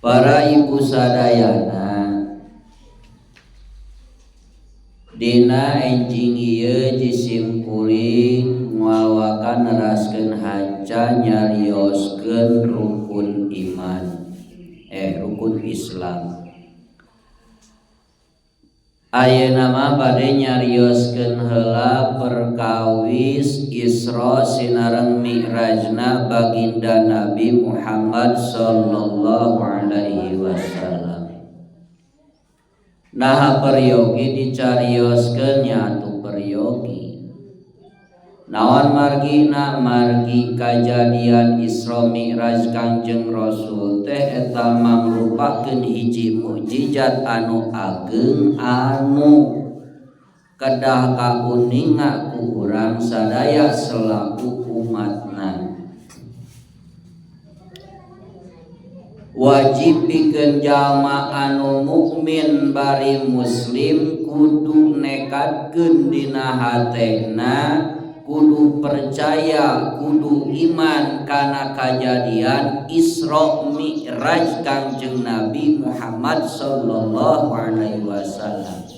Para ibu sadayana, dina enjing ieu jisim kuring ngawakan neraskeun haca nyarioskeun rukun iman, rukun Islam. Ayeuna mah bade nyarioskeun heula perkawis Isra sinareng Mi'rajna baginda Nabi Muhammad sallallahu alaihi wasallam. Nah peryogi dicarioskeun nya atuh peryogi. Naon margina? Margi kajadian Isra Mi'raj Kangjeng Rasul teh eta mangrupakeun hiji mukjizat anu ageng anu kedah kauninga ku urang sadaya selaku umatna. Wajib pikeun jalma anu mukmin bari muslim kudu nekatkeun dina hatena, kudu percaya, kudu iman kana kajadian Isra Mi'raj Kangjeng Nabi Muhammad sallallahu alaihi wasallam.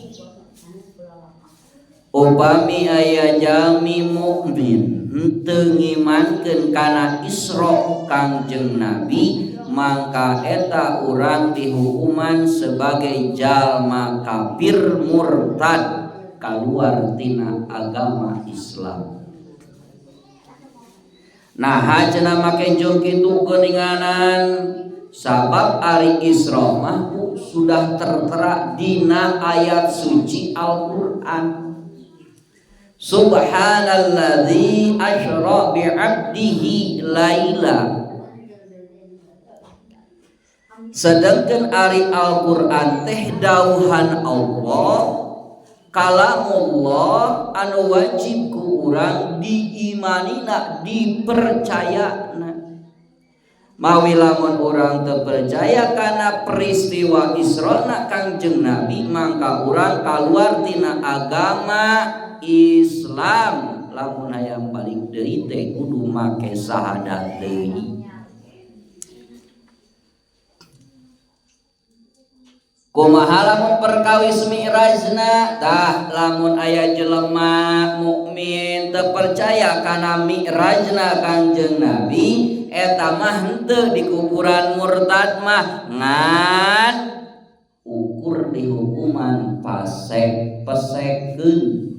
Upami aya jalmi mukmin henteu ngimankeun kana Isra Kangjeng Nabi, maka eta urang dihukuman sebagai jalma kafir murtad kaluar tina agama Islam. Nah cenah make jeung kitu geuninganan sabab ari Isra mah sudah tertera dina ayat suci Al-Qur'an. Subhanalladzi asyra bi'abdihi laila. Sedangkan ari Al-Qur'an teh dauhan Allah, kalamullah anu wajib ku urang diimanina, dipercayana. Mawi lamun urang teu percaya kana peristiwa Isra Kangjeng Nabi, mangka urang kaluar tina agama Islam. Lamun hayang balik deui teh kudu make syahadat deui. Kumaha lamun perkawis Mi'rajna? Tah lamun aya jelema mukmin teu percaya kana Mi'rajna Kangjeng Nabi, eta mah henteu di kuburan murtad mah ngan ukur di hukuman pasek pesekkeun.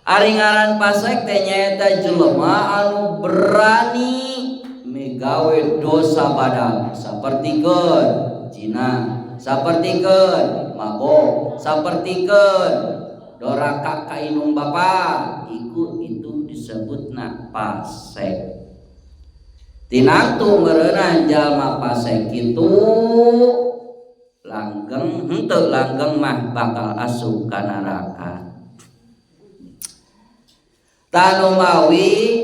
Ari ngaran pasek teh nyaeta jelema anu berani migawe dosa badag sapertikeun zina, sapertikeun mabok, sapertikeun doraka ka inung bapa, itu disebutna pasek. Tinangtu meureunna jalma pasek kitu langgeng, henteu langgeng mah bakal asup ka neraka. Tanu mawi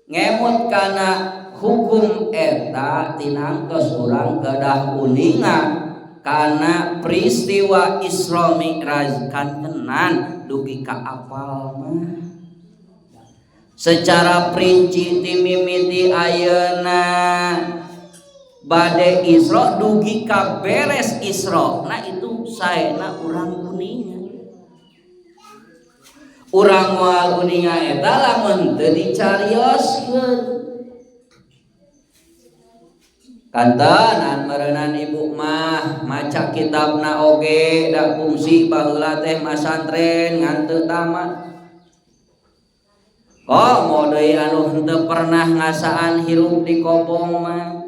ngemut kana hukum eta tinangtos urang kedah uningan kana peristiwa Isra Mi'raj kantenan dugi ka apal mah. Secara perinci ti mimiti ayeuna bade Isra dugi ka beres Isra, nah itu saena urang uningan. Urang moal uninga eta lamun teu dicarioskeun. Kantenan meureunnan ibu mah maca kitabna oge da fungsi baheula teh masantren ngan teu tamat. Kok mau deui anu henteu pernah ngasaan hirup di kopong mah.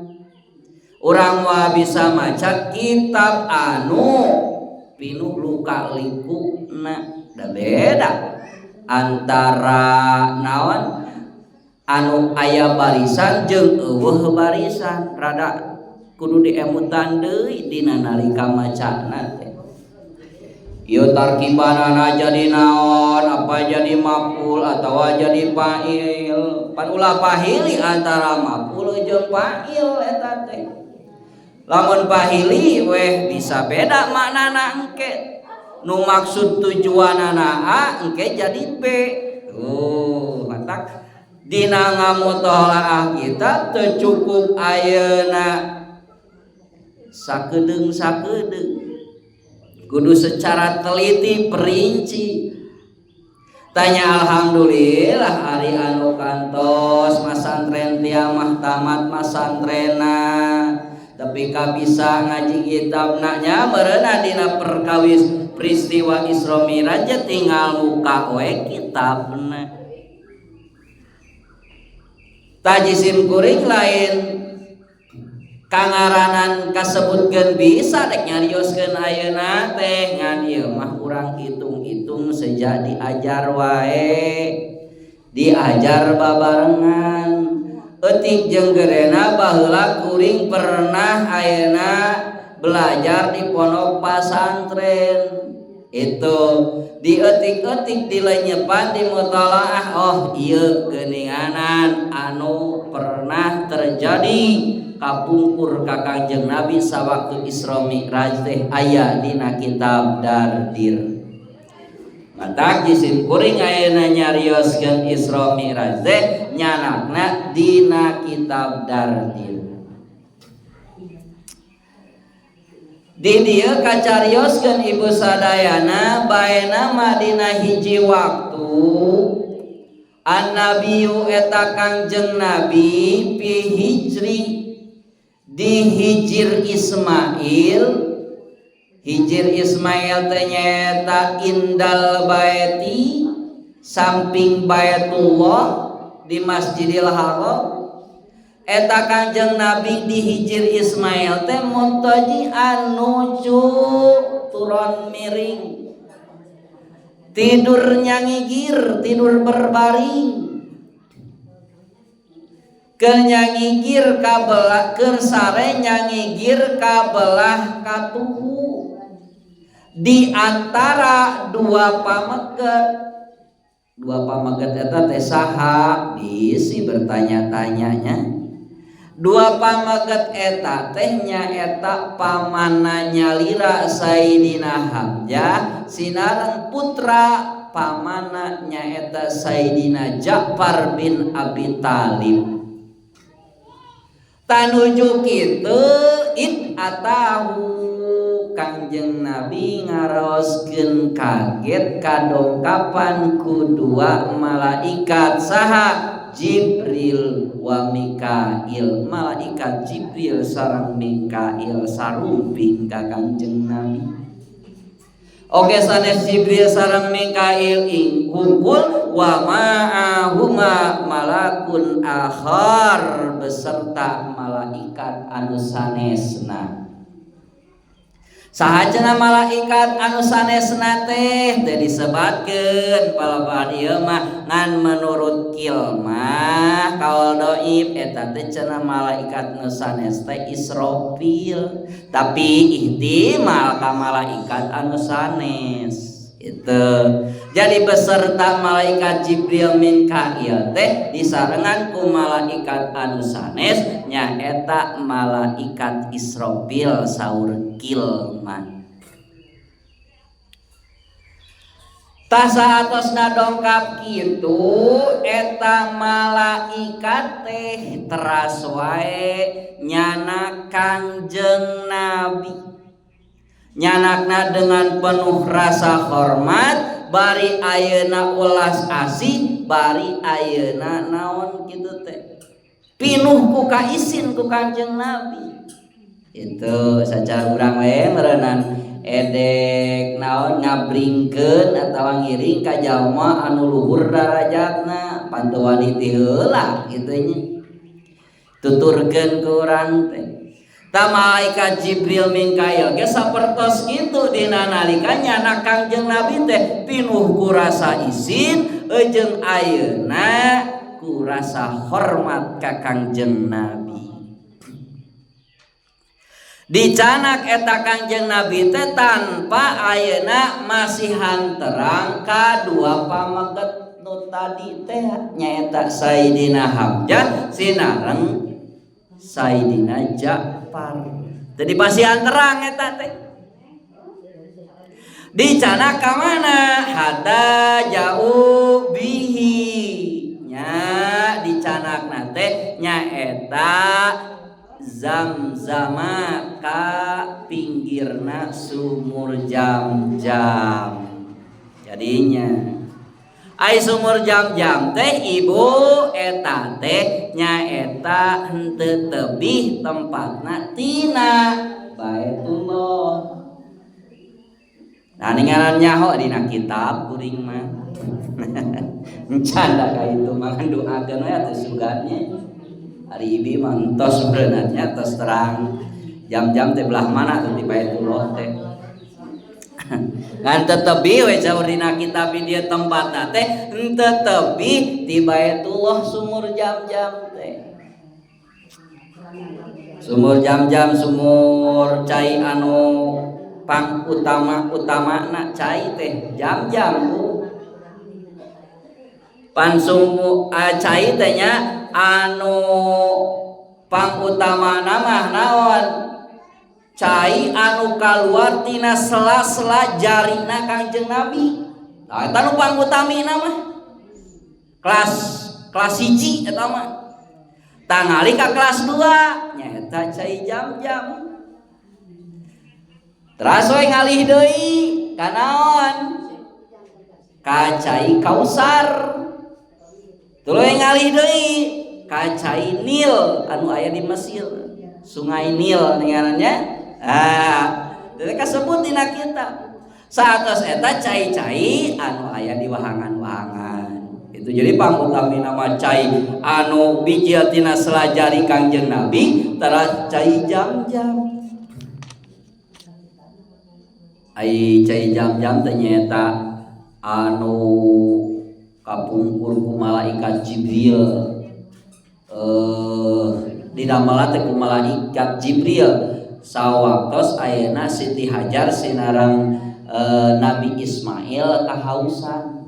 Urang moal bisa maca kitab anu pinuh luka-likuna, da beda antara naon anu aya barisan jeung eueuh barisan, rada kudu diemutan deui dina nalika macana teh. Ieu tarkibanana jadi naon, apa jadi maf'ul atawa jadi fa'il. Pan ulah pahili antara maf'ul jeung fa'il eta teh. Lamun pahili weh bisa beda maknana engke. Nu maksud tujuanana A engke jadi B. Matak dina ngamutolaah kita teu cukup ayeuna sakedeung kudu secara teliti perinci. Tanya alhamdulillah hari anu kantos masantren tiamah tamat masantrena tapi kabisa ngaji kitabna nya meureunna dina perkawis peristiwa Isra Mi'raj tinggal muka we kitabna. Tajisim kuring lain kangaranan kasebutkeun bisa dek nyarioskeun ayeuna teh ngan ieu mah urang hitung-hitung sejak diajar wae, diajar babarengan. Eutik jeung gerena baheula kuring pernah ayeuna belajar di pondok pasantren. Itu dieutik-eutik dilenyepan di mutalaah, oh ieu geuninganan anu pernah terjadi kapungkur ka Kangjeng Nabi sawaktu Isra Mi'raj teh aya dina kitab Dardir. Matak jisim kuring ayeuna nyarioskeun Isra Mi'raj teh nyanakna dina kitab Dardir. Di dieu kacarioskeun ibu sadayana baena mah dina hiji waktu an-nabiyyu eta Kangjeng Nabi pi hijri di hijir Ismail. Hijir Ismail teh nyaeta indal baiti samping Baitullah di Masjidil Haram. Eta Kangjeng Nabi di hijir Ismail teh muntaji anuju turun miring, tidur nyangigir, tidur berbaring, keur nyangigir kabelah, keur sare nyangigir kabelah katuhu di antara dua pameget. Dua pameget eta teh saha? Bisi bertanya-tanyanya. Dua pameget eta teh nyaeta pamanna nyalira Sayyidina Hamzah sinareng putra pamanna nyaeta Sayyidina Ja'far bin Abi Thalib. Tanuju kitu id atahu Kangjeng Nabi ngaraoskeun kaget kadongkapan ku dua malaikat saha Jibril wa Mikail. Malaikat Jibril sareng Mikail sarumping ka Kangjeng Nabi. Oke sanes Jibril sareng Mikail hungkul wa ma'ahuma malakun akhar beserta malaikat anu sanesna. Sahajana malaikat anu sanesna teh teu disebatkeun palaban ieu mah ngan menurut kilmah kaul dhaif eta teh cenah malaikat nu sanes teh Israfil tapi ihtimal ka malaikat anu sanes itu. Jadi beserta malaikat Jibril Mikail teh disarengan ku malaikat anu sanes nyaeta malaikat Israfil saur kilman. Tah saatosna dongkap kitu eta malaikat teh teras wae nyana Kangjeng Nabi. Nyanakna dengan penuh rasa hormat, bari ayeuna ulas asih, bari ayeuna naon kitu teh pinuh ku kaisin ku Kangjeng Nabi. Itu sacara urang we meureunnan edek naon ngabringkeun atawa ngiring ka jalma anu luhur darajatna pantuan ti heula kitu nya tuturkeun ku urang teh. Ta malaikat Jibril Mikail ge sapertos kitu dina nalika nyana Kangjeng Nabi teh pinuh ku rasa isin jeung ayeuna ku rasa hormat ka Kangjeng Nabi. Dicanak eta Kangjeng Nabi teh tanpa ayeuna masihan terang ka dua pameget nu tadi teh nyaeta Sayyidina Hamzah sinareng Sayyidina Ja'far. Jadi pasihan terang eta teh. Dicanak ka mana? Hada jauh bihi. Nya dicanakna teh nyaeta Zamzama ka pinggirna sumur Jam-Jam. Jadinya ai sumur Jam-Jam teh ibu eta teh nyaeta henteu tebih tempatna tina Baitullah. Nah ningaran nyaho dina kitab kuring mah. Encanda ka itu mah doakeun we atuh sugatnya. Hari ibi mantos sebenarnya tos terang Jam-Jam teh belah mana tuh di Baitullah teh. Ngan tetebi we saur dina kitab dia tempatna teh henteu tebi di Baitullah sumur Jam-Jam teh. Sumur Jam-Jam sumur cai anu pang utama cai teh Jam-Jam bu. Pan sumur cai teh nya anu pang utama mah naon? Cai anu kaluar tina sela-sela jarina Kangjeng Nabi. Tah eta nu pang utamina mah. Kelas 1 eta mah. Tah ngali ka kelas 2 nyaeta cai Jam-Jam. Terus we ngalih deui ka naon? Ka cai Kausar. Tuluy ngalih deui ka cai Nil anu aya di Mesir. Sungai Nil ngarannya. Jadi kasebut dina kitab. Saatos eta cai-cai anu aya di wahangan-wahangan. Itu jadi pangutami nama cai anu biji tina selajari Kangjeng Nabi tara cai Jam-Jam. Ai cai Jam-Jam ternyata anu kapungkur ku malaikat Jibril didamel teh ku malaikat Jibril sawaktos ayeuna Siti Hajar sinarang Nabi Ismail kahausan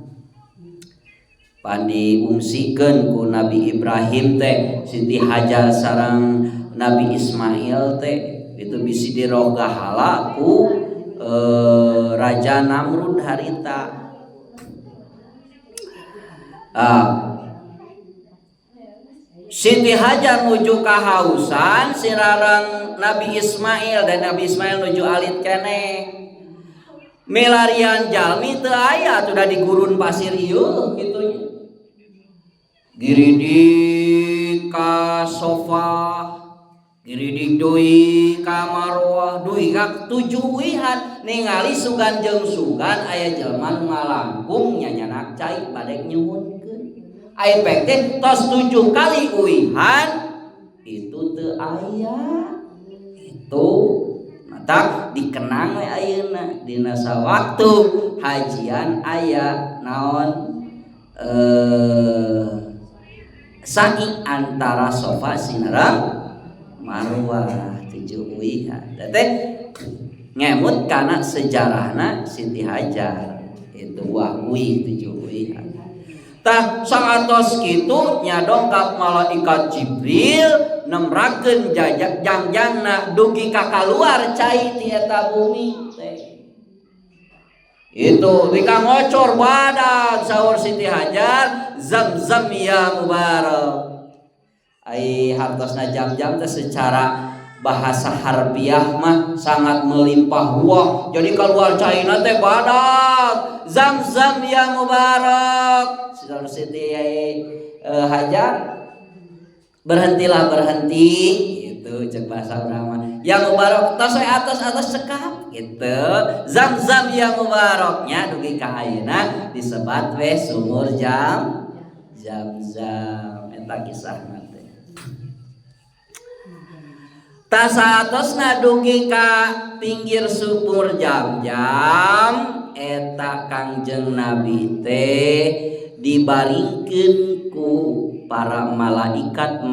pan diungsikeun ku Nabi Ibrahim teh Siti Hajar sareng Nabi Ismail teh itu bisi dirogahala ku Raja Namrud harita. Siti Hajar nuju kahausan sirarang Nabi Ismail dan Nabi Ismail nuju alit kene. Milarian jalmi teu aya sudah di gurun pasir ieu kitu nya. Giridik ka Sofa, giridik deui ka Marwah, deui ka 7 wihan ningali sugan jeung sugan aya jelema nu ngalangkung nyanyanak cai bade nyuhunkeun. Ai pek teh tos 7 kali uihan itu teu aya. Itu matak dikenang we ayeuna dina sawaktu hajian aya naon sa'i antara Sofa sinarang Marwah 7 uihan. Teh ngemut kana sejarahna Siti Hajar itu wahwi 7 uihan. Tah saantos kitu nyadong ka malaikat Jibril nemrakeun Jam-Jamna dugi ka kaluar cai ti eta bumi teh. Itu dika ngocor badag saur Siti Hajar Zam-Zam ya mubarak. Ai hartosna Jam-Jam teh secara bahasa harfiah mah sangat melimpah ruah. Jadi keluar caina teh badak Zam-Zam ya mubarak. Saudara Siti Hajar berhenti itu cek bahasa urang yang mubarak tos we atas cekap gitu. Zam-Zam ya mubaraknya dugi ka ayeuna disebat we sumur Jam-Jam eta kisahna. Tasatosna dugi ka pinggir sumur Jam-Jam eta Kangjeng Nabi teh dibaringkeun ku para malaikat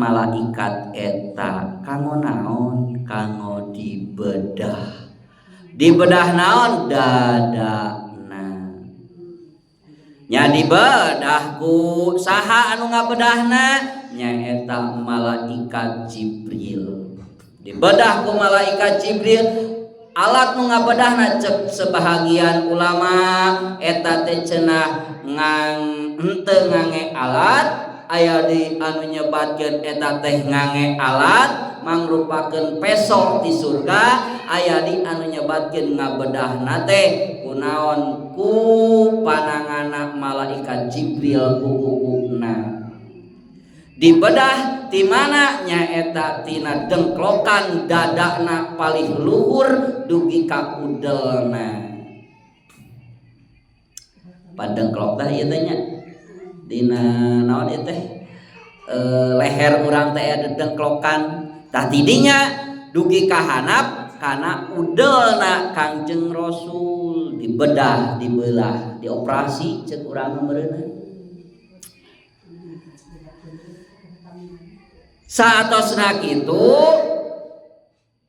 eta kanggo naon? Kanggo dibedah. Dibedah naon? Dadana. Nya dibedah ku saha anu ngabedahna? Nyaeta malaikat Jibril. Dibedah ku malaikat Jibril. Alat nu ngabedahna cek sebahagian ulama eta teh cenah henteu ngange alat aya di anu nyebatkeun eta teh ngange alat mangrupakeun peso di surga, aya di anu nyebatkeun ngabedahna teh kunaon ku pananganna malaikat Jibril kuku-kukuna. Dibedah di mana nyaeta tina dengklokan dadana paling luhur dugi ka udelna. Padengklok teh ieu teh nya dina naon ieu teh leher urang teh aya dengklokan tah tidinya dugi ka hanap kana udelna Kangjeng Rasul dibedah dibelah dioperasi ceuk urang meureunna. Saatosna kitu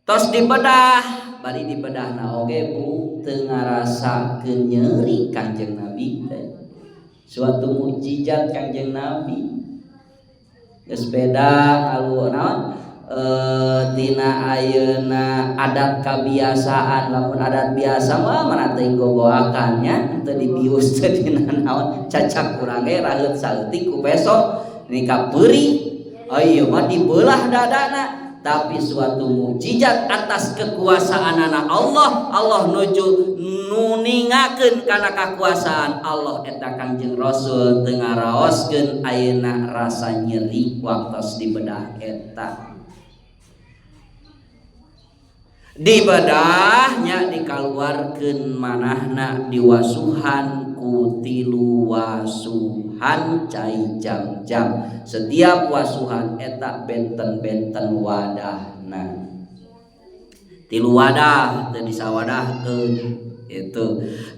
tos dibedah bari dibedahna oge Bu teu ngarasakeun nyeri Kanjeng Nabi teh. Suatu mukjizat Kanjeng Nabi. Geus beda alu naon tina ayeuna adat kabiasaan, lamun adat biasa mah mana teu gogoakan nya teu dibius teu dina naon cacak urang ge raheut saeutik ku peso nika peuri. Ayo mah dibelah dadana, tapi suatu mukjizat atas kekuasaanana Allah nuju nuningakeun kana kakuasaan Allah eta Kangjeng Rasul teu ngaraoskeun ayeuna rasa nyeri waktos dibedah eta. Dibedahnya dikaluarkeun manahna diwasuhan ku tilu wasuhan cai jam-jam. Setiap wasuhan eta benten-benten wadahna. Tilu wadah teu disawadahkeun itu.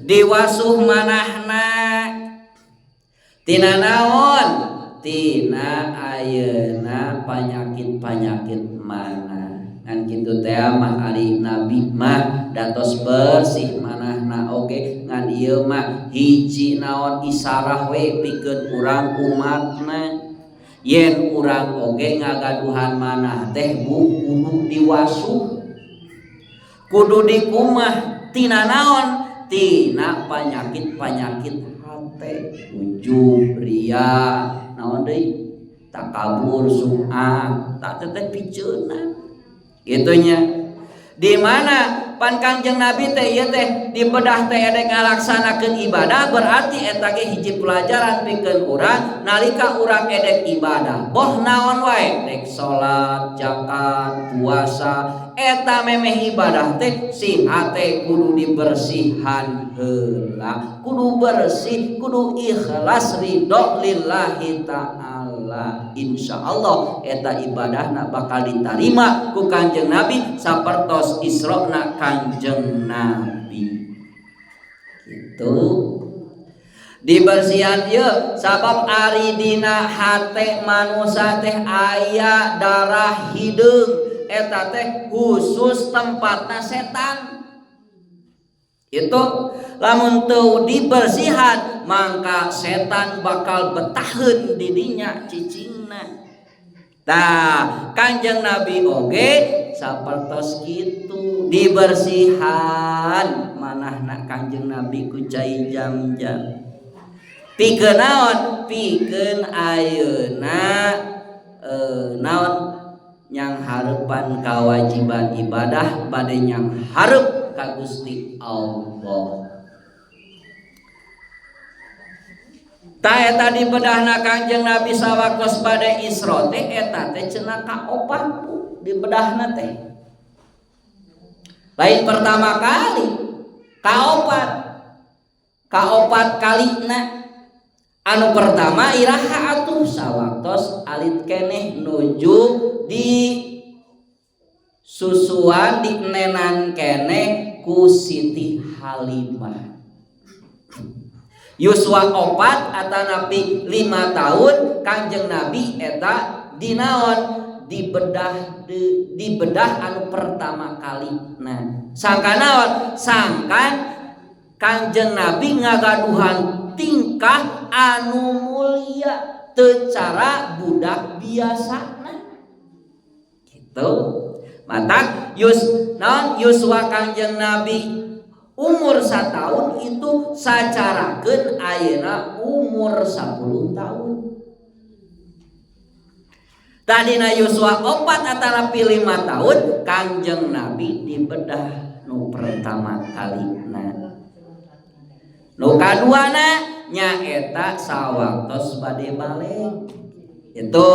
Diwasuh manahna tina naon? Tina ayeuna panyakit-panyakit mana. Kan kitu teh mah ari Nabi mah datos bersih manahna oge ngan ieu mah hiji naon isarah we pikeun urang umatna. Yen urang oge ngagaduhan manah teh Bu kudu diwasuh. Kudu dikumah tina naon? Tina panyakit-panyakit hate, ujub, ria, naon deui? Takabur, sum'ah, tak teh piceuna. Gitunya di mana pan Kangjeng Nabi teh ieu teh dibedah teh edek ngalaksanakeun ibadah berarti eta ge hiji pelajaran pikeun urang nalika urang edek ibadah boh naon wae dek salat, zakat, puasa eta memeh ibadah teh si hate kudu dibersihan heula, kudu bersih, kudu ikhlas ridho lillahi ta'ala. Insyaallah eta ibadahna bakal ditarima ku Kanjeng Nabi sapertos Isrona Kanjeng Nabi. Gitu. Dibersihan ieu sabab ari dina hate manusia teh aya darah hideung eta teh khusus tempatna setan. Itu lamun teu dibersihan mangka setan bakal betaheun di dinya cicingna. Tah Kanjeng Nabi oge sapertos kitu dibersihan manahna Kanjeng Nabi ku cai jam-jam. Pikeun naon? Pikeun ayeuna naon nyang hareupan kewajiban ibadah bade nyang hareup ka Gusti Allah. Ta eta dibedahna Kanjeng Nabi sawaktos bade Isra teh eta teh cenah kaopat dibedahna teh. Lain pertama kali kaopat kalina. Anu pertama iraha atuh sawaktos alit keneh nuju di susuan di nenan keneh ku Siti Halimah. Yuswa opat atanapi 5 tahun Kanjeng Nabi eta dinaon dibedah anu pertama kali. Nah, sangkan naon? Sangkan Kanjeng Nabi ngagaduhan tingkah anu mulia teu cara budak biasana. Gitu. Matak Yuswa Kanjeng Nabi umur 1 tahun itu sacarakeun ayeuna umur 10 tahun. Tadina yuswa 4 antara 5 tahun Kangjeng Nabi dibedah nu pertama kalina. Nu kaduana nyaeta sawaktos bade balik. Itu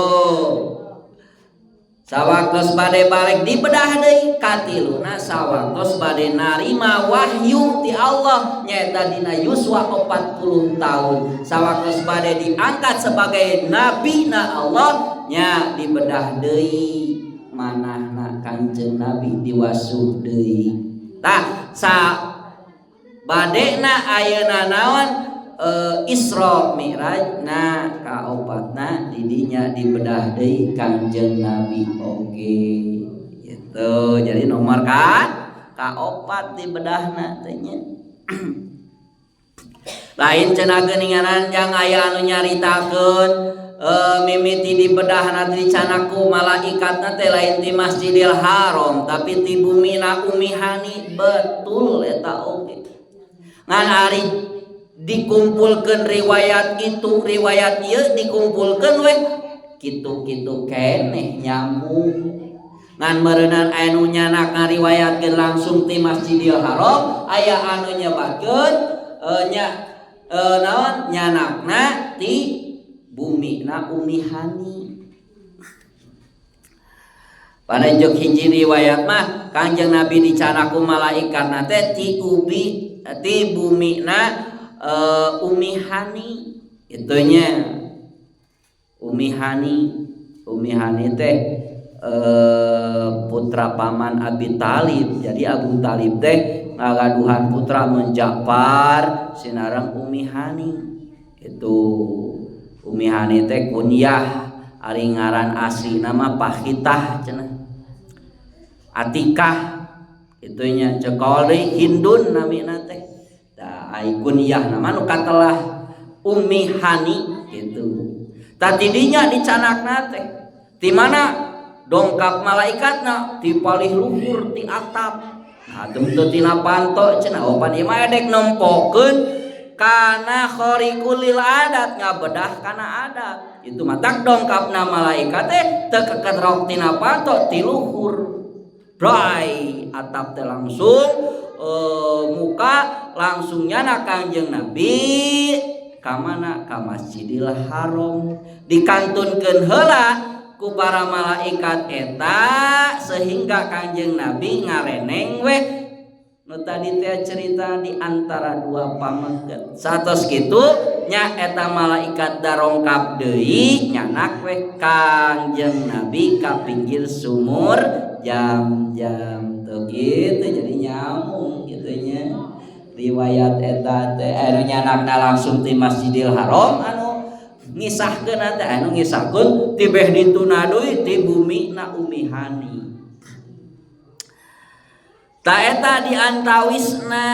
sawaktos bade balik dibedah deui. Katiluna sawaktos bade narima wahyu ti Allah nyaeta dina yuswa 40 tahun. Sawaktos bade diangkat sebagai nabi na Allah nya dibedah deui manahna Kanjeng Nabi diwasuh deui. Tah sa badena ayeuna naon Isra Mi'raj na kaopatna didinya dibedah deui Kanjeng Nabi oge. Gitu. Jadi nomor kaopat dibedahna teh nya. Lain cenah geuninganan jang aya anu nyaritakeun mimiti dibedahna di canaku malaikatna teh lain di Masjidil Haram tapi di bumina umihani betul eta oge. Ngan ari dikumpulkeun riwayat itu riwayat ieu dikumpulkeun we kitu-kitu keneh nyambung. Ngan meureunana anu nyanak ngariwayatkeun langsung ti Masjidil Haram aya anu nyebatkeun naon nyanakna ti bumi na umihani. Pada jok hiji riwayat mah Kanjeng Nabi dicana ku malaikat nate ti bumi na umihani. Itunya umihani teh putra paman Abi Talib. Jadi Abu Talib teh ngagaduhan putra menjapar sinarang umihani. Itu umihani teh kunyah ari ngaran asli nama Pahitah cenah. Atikah itunya cekol deui Hindun namina teh. Da ai kunyah nama nu katelah umihani gitu. Tadi dinya dicanakna teh. Di mana dongkap malaikatna ti palih luhur ti atap. Nah teu tina panto cenah opan ieu mah dek nempokeun kana khariqul adat ngabedah kana adat. Itu mah tak dongkapna malaikat teh teu keketrok tina panto ti luhur. Drai atap teh langsung muka langsung nyana Kanjeng Nabi ka mana ka Masjidil Haram dikantunkeun heula ku para malaikat eta sehingga Kanjeng Nabi ngareneng we nu tadi teh cerita di antara dua pamengkeun. Satos kitu nya eta malaikat darongkap deui nyanak we Kanjeng Nabi ka pinggir sumur jam-jam tuh gitu jadi nyambung gitunya riwayat eta teh anu nyanakna langsung ti Masjidil Haram anu ngisahkeun teh anu ngisahkeun ti beh dituna deui ti bumi na umihani. Ta eta diantawisna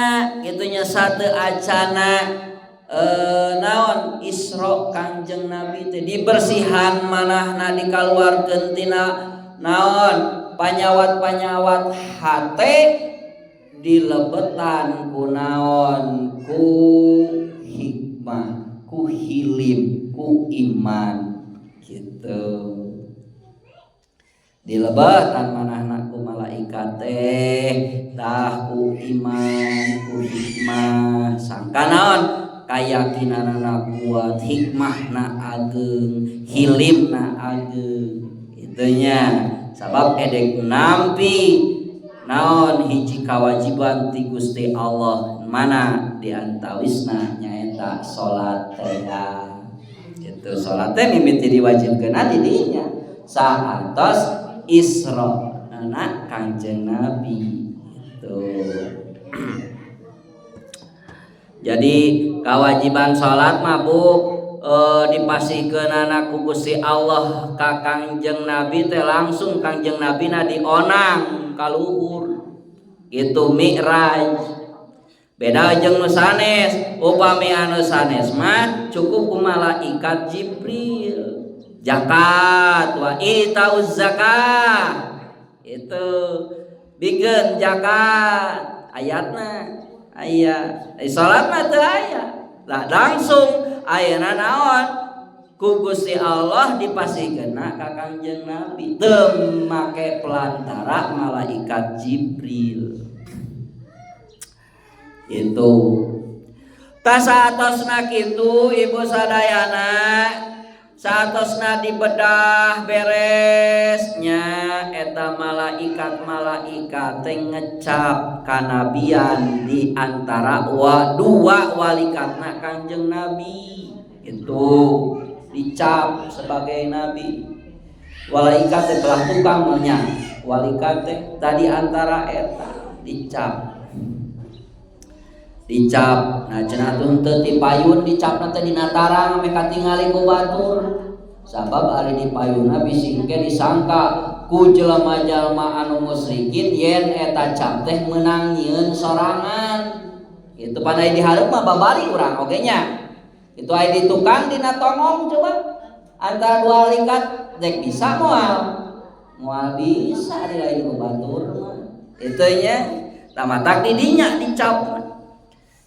gitunya sateu acana naon Isra Kanjeng Nabi teh dibersihan manahna dikaluarkeun tina naon panyawat-panyawat hate dilebetan ku naon ku hikmah ku hilim ku iman gitu dilebetan manahna ku malaikat teh tah ku iman ku hikmah sangka naon kayakinanna kuat hikmahna ageung hilimna ageung itunya sabab edek nampi naon hiji kawajiban ti Gusti Allah mana diantawisna nyaeta salat teh gitu. Salat teh mimiti diwajibkeun di dinya saantos Isra na Kanjeng Nabi gitu. Jadi kewajiban salat mah Bu dipasihkeun anak ku Gusti Allah ka Kanjeng Nabi teh langsung Kanjeng Nabi na dionang ka luhur itu Mi'raj. Beda jeung nu sanes, upami anu sanes mah cukup ku malaikat Jibril. Zakat wa itauz zakah. Itu bikin zakat ayatna aya. Salat mah teu aya. Lah langsung ayeuna naon ku Gusti Allah dipasihkeunna ka Kangjeng Nabi teu make pelantara malaikat Jibril. Itu tasatosna kitu ibu sadayana saatosna dibedah beresnya eta malaikat teh ngecap kanabian di antara dua walikatna Kangjeng Nabi itu dicap sebagai nabi. Malaikat teh belah tukang nya walikat teh tadi antara eta dicap. Nah cenah teu dipayun dicapna teh dina tarang ame katingali ku batur. Sabab ari dipayunna bising ke disangka ku jelema-jelema anu musyrikin yen eta cap teh meunang nyieun sorangan. Itu pandai dihareup mah babari urang oge nya. Itu aya di tukang dina tongong coba antara dua likat dek bisa moal bisa di lain ku batur mah. Itu nya tamatak di dinya dicap.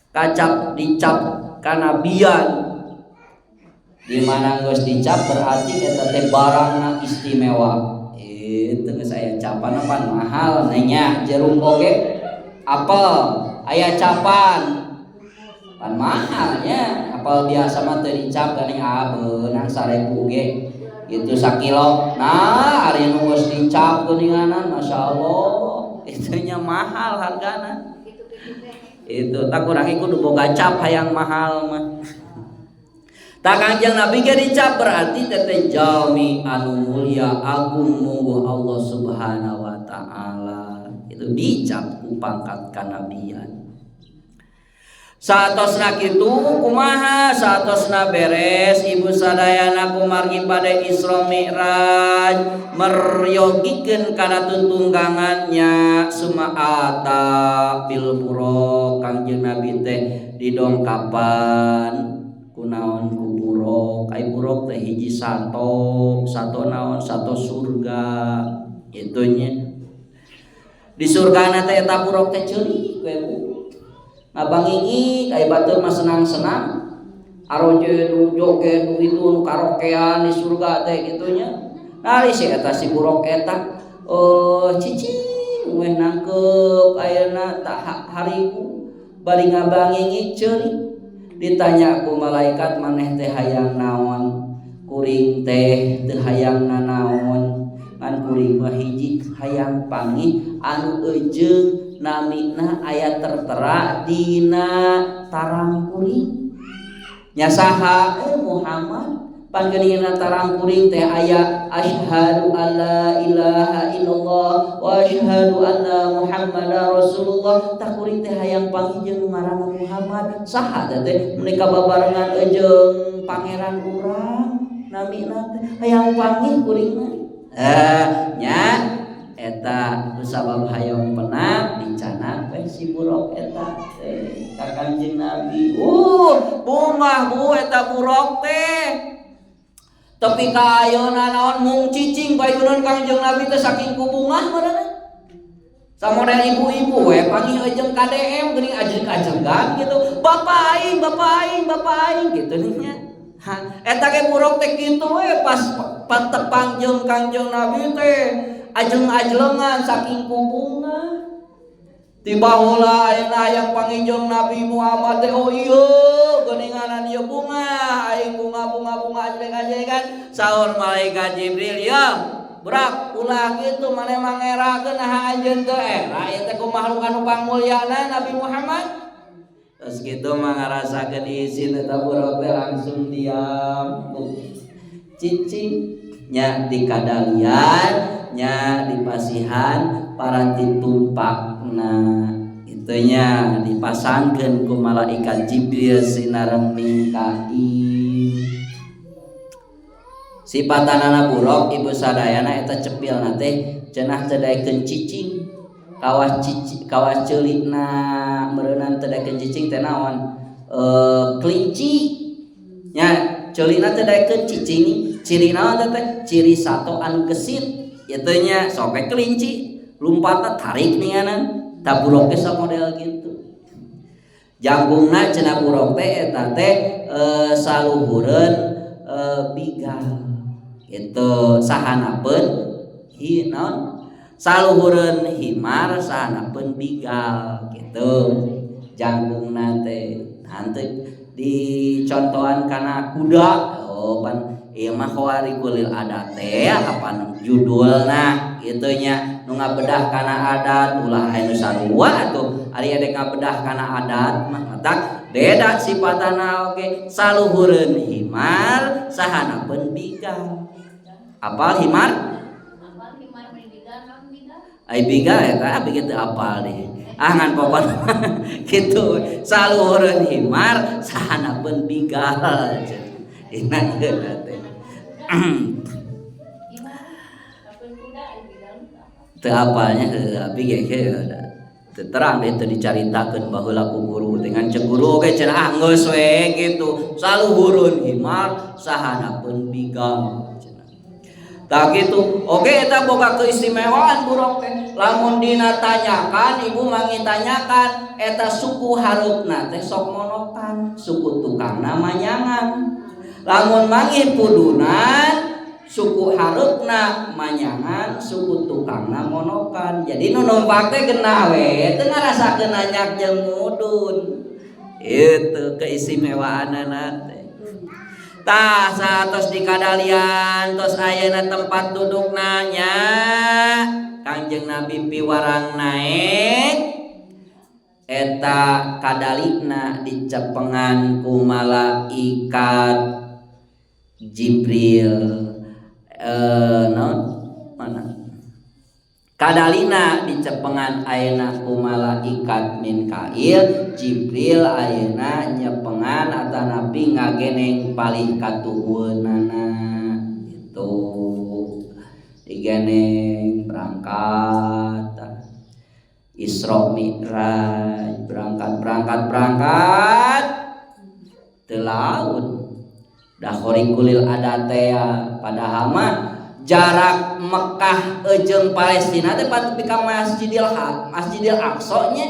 Kacap dicap kanabian di mana geus dicap berarti eta teh barangna istimewa. Itu geus aya capan apa mahal nanya jeruk oge apel aya capan pan mahalnya apel biasa mah teu dicap geuning beunang 1000 ge itu sakilo. Nah ari nu geus dicap geuninganan masyaallah itu nya mahal hargana. Itu tak kurangi kudu boga cap hayang mahal mah. Tak Kangjeng Nabi ge dicap berarti teteh jalmi anu mulia agung mungguh Allah Subhanahu wa taala. Itu dicap ku pangkat kanabian. Saatosna kitu kumaha saatosna beres ibu sadayana kumargi pada Isra Mi'raj meryogikeun kana tutunggangannya sumaata fil buraq Kangjeng Nabi teh didongkapan kunaon ku buraq ai buraq teh hiji sato naon sato surga itu nya di surgana teh eta buraq teh ceulik we Bu. Abangingik aya batur mah senang-senang aroje nu joget nu itu nu karaokean di surga teh kitu nya. Nari si eta si burok eta cicing weh nangkep ayeuna tak hariku bari ngabangingik ceurik ditanya ku malaikat maneh teh hayang naon kuring teh teu hayang nanaon ngan kuring mah hiji hayang panggih anu eujeung namina aya tertera dina tarang kuring nya saha Muhammad panggeunina tarang kuring teh aya asyhadu alla ilaha illallah wa asyhadu anna muhammadar rasulullah tak kuring teh hayang panggih jeung ngaranna Muhammad saha teh menika babarengan eujeung pangeran urang namina teh hayang panggih kuring mah nya eta sabab hayang penat dicana we si burok eta teh ka Kangjeng Nabi. Bungah Bu eta burok teh. Tapi ka ayeuna naon mung cicing bayunan Kangjeng Nabi teh saking ku bungah meureun. Samodel ibu-ibu we panggih jeung KDM geuning ajeg-ajegan gitu. Bapak aing gitu nya. Eta ge burok teh kitu we pas tepang jeung Kangjeng Nabi teh ajeng-ajlengan saking kubunga tiba heula ayeuna hayang panginjong Nabi Muhammad teh oh ieu geuninganan ieu bunga aing bunga ajeng-ajengan saur malaikat Jibril ya burak ulah kitu maneh mangerakeun nah anjeun teu era ieu teh ku makhluk anu pangmulyana Nabi Muhammad. Terus kitu mah ngarasakeun izin eta burak teh langsung diam cicing nya di kadalian nya di pasihan paranti tumpakna itunya dipasangkeun ku malaikat Jibril sinareng Mikail. Sipatanana burok ibu sadayana eta cepilna teh cenah teu daekeun cicing kawas ceulikna meureunna teu daekeun cicing teh naon kelinci nya ceulikna teu daekeun cicing ciri naon teh ciri sato anu gesit ieu nya sok kelinci lumpatna tarik ninganan ta burok ge sok model kitu. Janggungna cenah burok teh eta teh saluhureun bigal itu sahanapeun non saluhureun himar sahanapeun bigal gitu janggungna teh hanteu dicontohan kana kuda pan ieu mah khawarikul adat teh kapan judulna kitu nya nu ngabedah kana adat ulah anu sarua atuh ari ade ngabedah kana adat mah matak beda sifatana oge saluhureun himar sahanapeun bigal apal himar ai bigal eta begitu apal deh ngan pokon gitu saluhureun himar sahanapeun bigal ingat teh teu apalnya abi ge terang itu dicaritakeun baheula ku guru dengan cek guru oge cenah geus we gitu saluhureun himar sahanapeun bigal tah gitu oge eta boga keistimewaan buruk teh lamun dina tanyakan ibu mangi tanyakan eta suku hareupna teh sok monokan suku tukangna manyangan lamun mangi pudunan suku hareupna manyangan suku tukangna monokan jadi nu numpak teh genah we teu ngarasakeun nanyak jeung mudun itu keistimewaanna teh tah satos di kadalian tos ayeuna tempat dudukna nya Kangjeng Nabi piwarang naik eta kadalina dicepengan ku malaikat Jibril non mana kadalina dicepengan ayeuna ku malaikat Mikail Jibril ayeuna nyepengan atau Nabi ngageneng palih katuhunana itu digeneng berangkat Isra Mi'raj berangkat teu laut dah khorikulil adatea padahal mah jarak Mekah jeung Palestina teh patuh ka Masjidil Aqsa nya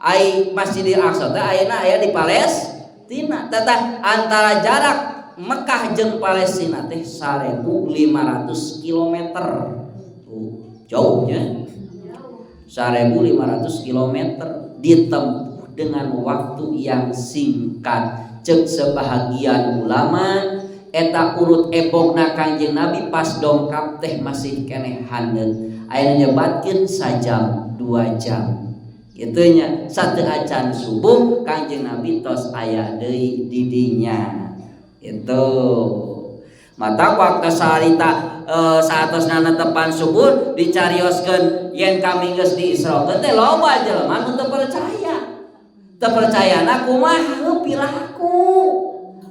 ai Masjidil Aqsa teh ayeuna aya di Palestina tah antara jarak Mekah jeung Palestina teh 1.500 km jauhnya 1.500 km ditempuh dengan waktu yang singkat cek sebahagian ulama eta urut epokna Kangjeng Nabi pas dongkap teh masih keneh handeup aya nyebatkeun sajam 2 jam kitu nya sateu acan subuh Kangjeng Nabi tos aya deui di dinya itu mata waktu sarita saatosna netepan subuh dicarioskeun yen kami geus di Isra teh loba jelema nu teu percayana kumaha pilaku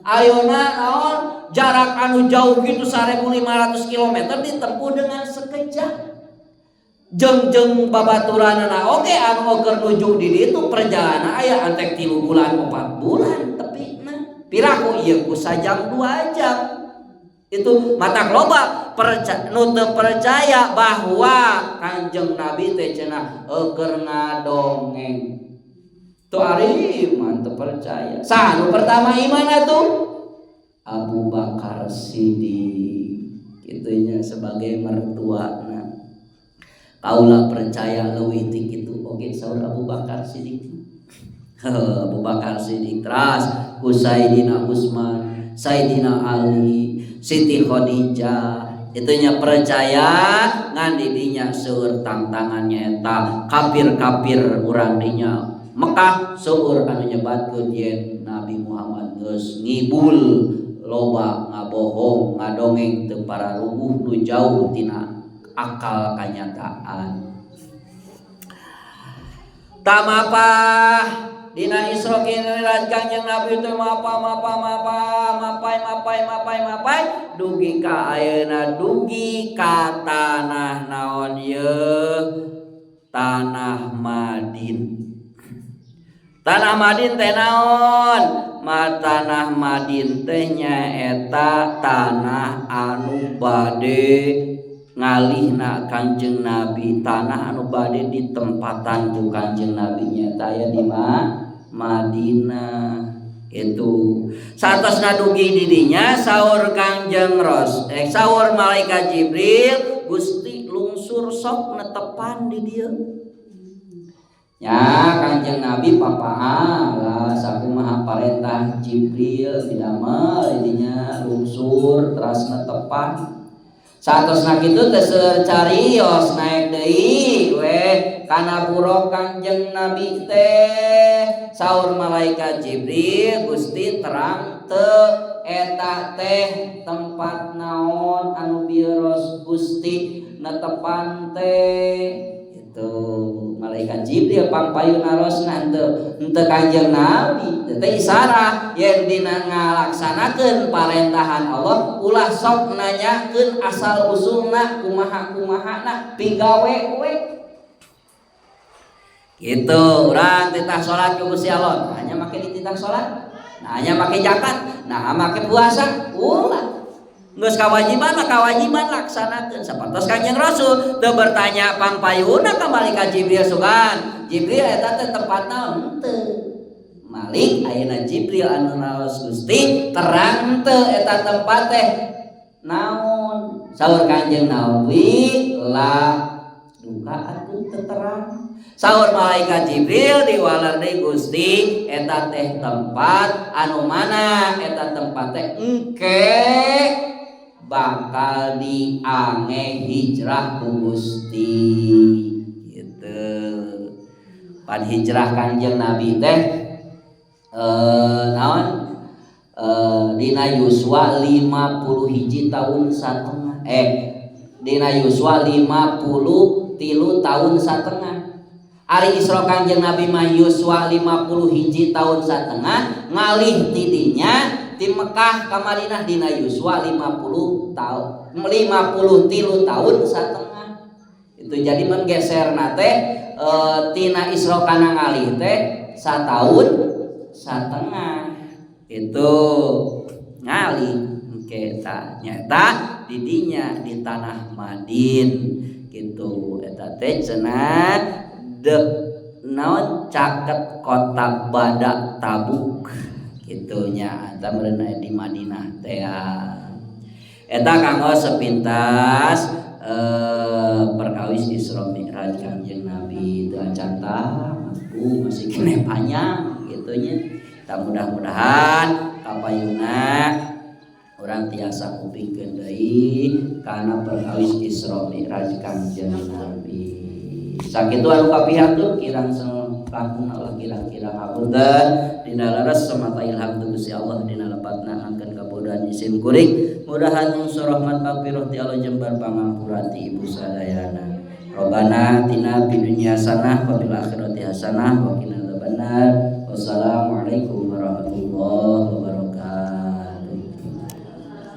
ayeuna naon jarak anu jauh gitu 1.500 km ditempuh dengan sekejap jeung babaturanana oge anu keur nuju di ditu perjalanan aya antek 3 bulan 4 bulan tepina piraku ieu ku sajam 2 jam itu mata loba nu teu percaya bahwa Kanjeng Nabi teh cenah keur ngadongeng tu ari mantep percaya sanu pertama iman atuh Abu Bakar Siddiq kitunya sebagai mertuana kaula percaya leuwih ti kitu oge saur Abu Bakar Siddiq Abu Bakar Siddiq teras ku Sayyidina Utsman Sayyidina Ali Siti Khadijah itunya percaya ngan didinya seueur tantangannya eta kafir-kafir urang dinya Mekah seueur anu nyebatkeun yen Nabi Muhammad geus ngibul loba ngabohong ngadongeng teu pararuguh nu jauh tina akal kanyataan tamapa dina Isra Mi'raj Kanjeng Nabi teh mapai dugi ka ayeuna dugi ka tanah naon yeuh tanah Madin. Tanah Madin teh naon? Tanah Madin teh nyaeta tanah anu bade ngalihna Kanjeng Nabi, tanah anu bade ditempatan ku Kanjeng Nabi nyaeta aya di Madinah. Itu satosna dugi didinya saur Kangjeng saur malaikat Jibril, Gusti lungsur sok netepan di dieu. Ya Kanjeng Nabi papaha lah sakumaha parentah Jibril didamel didinya lungsur teras netepan. Satosna kitu teh seueur carios naik deui we kana buruk Kanjeng Nabi teh saur malaikat Jibril, Gusti terang teu eta teh tempat naon anu biros Gusti netepan teh. Itu malaikat Jibril pangpayuna rosna henteu Kanjeng Nabi teh isyarat yen dina ngalaksanakeun parentahan Allah ulah sok nanyakeun asal usulna kumaha-kumahana pigawe we. Gitu urang titah salat ku Gusti Allah hanya make dititah salat, nah hanya make zakat, nah make puasa ulah geus kawajiban laksanakeun sapertos Kanjeng Rasul teu bertanya pangpayuna ka malaikat Jibril sugan Jibril eta teh tempatna henteu malik ayeuna Jibril anu raos Gusti terang teu eta tempat teh naon saur Kanjeng Nabi lah duka atuh teu terang saur malaikat Jibril diwalar deui Gusti eta teh tempat anu mana eta tempat teh engke bakal diange hijrah ku Gusti gitu. Pan hijrah Kanjeng Nabi teh naon dina yuswa 50 tahun satengah dina yuswa 53 tahun satengah. Ari Isra Kanjeng Nabi mah yuswa 50 tahun satengah ngalih tidinya di Mekah ka Madinah dina yuswa 50 tahun satengah. Itu jadi menggeser teh tina Isra kana ngalih teh 1 tahun satengah. Itu ngalih engke nyata didinya di tanah Madin gitu eta teh cenah dek naon caket kota Badak Tabuk gitunya eta meureun di Madinah teh eta kanggo sepintas perkawis Isra Mi'raj Kanjeng Nabi teu acantah aku masih kene panjang gitunya. Ta mudah-mudahan kapayuna urang tiasa kupingkeun deui kana perkawis Isra Mi'raj Kanjeng Nabi. Sakitu anu kapihantu kirang langkung Allah kira-kira ngapunten dina leres semata ilham tu Gusti Allah dina lepatna angkeun kabodohan isim kuring mudahan unsur rahmat magfirah ti Allah jembar pangampura ti ibu sadayana. Robbana atina fid dunya hasanah wa fil akhirati hasanah wa qina adzabannar. Wassalam